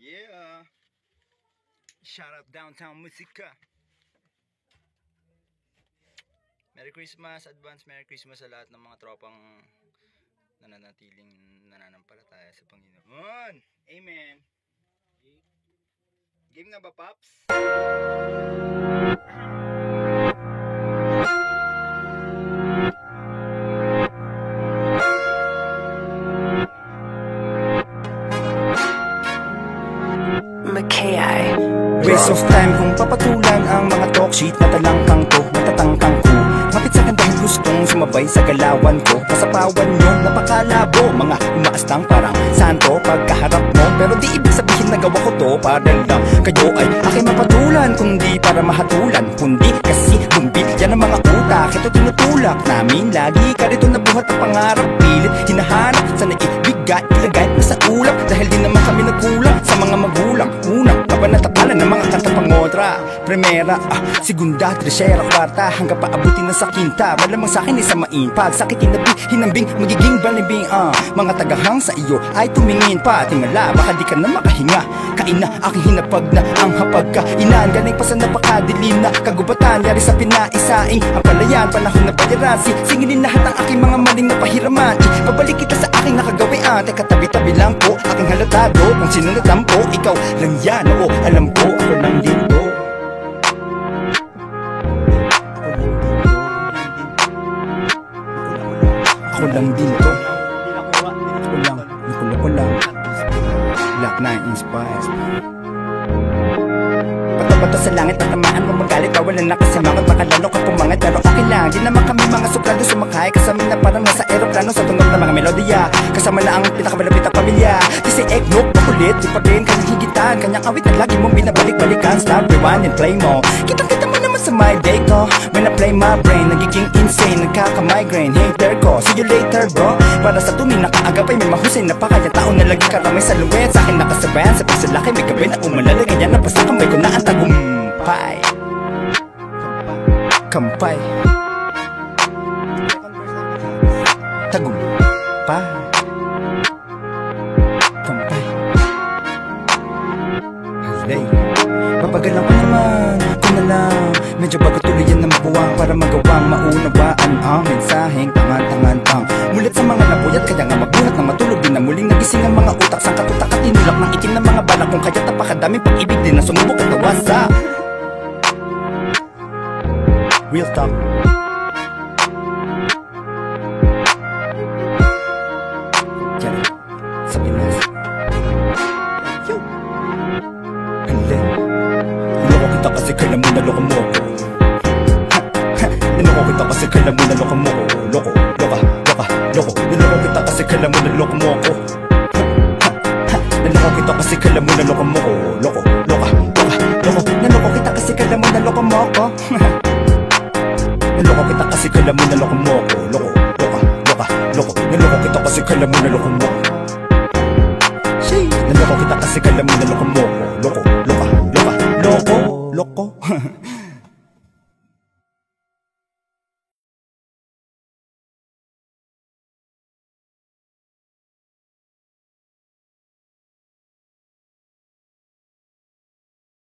Yeah. Shout out Downtown Musika. Merry Christmas, advance Merry Christmas sa lahat ng mga tropang nananatiling nananampalataya sa Panginoon. Amen. Game na ba, Pops? Makay. Waste of time kung papatulan ang mga talk shit na talangkang to, matatangkang ko. Mapit sa dahil gustong sumabay sa galawan ko. Kasapawan nyo, napakalabo, mga umaastang parang santo pagkaharap mo. Pero di ibig sabihin na gawa ko to para lang kayo ay aking mapatulan, kundi para mahatulan, kundi kasi bumbil yan ang mga utak. Ito tinutulak namin, lagi ka rito na buhat ang pangarap. Pilit hinahanap, sana ibigay, ilagay mo sa ulap. Dahil di naman kami nagkulang sa mga magulang. Unang kabanatatalan ng mga katapangotra. Primera, segunda, tercera, kwarta, hanggang paabutin na sa kinta. Malamang sa akin ay samain, pagsakitin na hinambing, magiging balibing. Mga tagahang sa iyo ay tumingin pa, tingala, baka di ka na makahinga. Kain na aking hinapag na ang hapag ka inan, galing pa sa napakadilim na kagubatan. Yari sa pinaisaing ang palayan, panahon na bayaran. Singilin lahat ang aking mga maling na pahiraman. Pabalik kita sa aking nakagawian. Teka, tabi-tabi lang po, aking halatado. Kung sino natampo, ikaw lang yan. Oo, alam ko, ako lang dito. Ako lang dito. Ako lang. Black 9 inspired. Bata-bata sa langit, tatamaan mo magalit. Bawalan na kasi mangot, makalalo ka pumangat. Pero okay lang, di naman kami mga suplado sumakay. Kasama na parang nasa aeroplano sa tunog na mga melodiya. Kasama na ang pinakamalapit na pamilya. Di si Eggnog, makulit, di pa rin kanyang higitan. Kanyang awit na lagi mong binabalik-balikan. Stop, rewind and play mo. Kitang-kita mo naman sa my day ko. When I play my brain, nagiging insane, nagkaka-migraine. Hater ko, see you later bro. Para sa tuwing nakaagapay, may mahusay na pa. Kaya taon na lagi karamay sa luwet. Sa akin nakasabayan, sa pagsalaki may gabi na umalala. Kaya napasakamay ko na ang tagumpay. Kampay. Tagumpay. Kampay. Halay. Papagalan ko naman, kung na lang medyo bago tuluyan na mabuwang para magawang maunawaan ang mensaheng tangan-tangan-tang. Mulit sa mga napuyat, kaya nga mabuhat na matulog din na muling nagising ang mga utak. Sang katutak at inulak ng itim na mga balak. Kung kaya't napakadaming pag-ibig din na sumubok at nawasa. Real talk. Yan, sa Pinas. Yo! Halay. Niloko kita kasi kailan mo naloko mo ako. Niloko kita kasi kailan mo naloko mo ako. Loko, loka, loka, loko. Niloko kita kasi kailan mo naloko mo ako. Niloko kita kasi kailan mo naloko mo ako. Loko, loka, loka, loko. Niloko kita kasi kailan mo naloko mo ako. Niloko kita kasi kailan mo naloko mo ako. Loko, loka, loka, loko. Niloko kita kasi kailan mo naloko mo ako. Niloko kita kasi kailan mo naloko mo ako. Loko, loka, loka, loko, loko.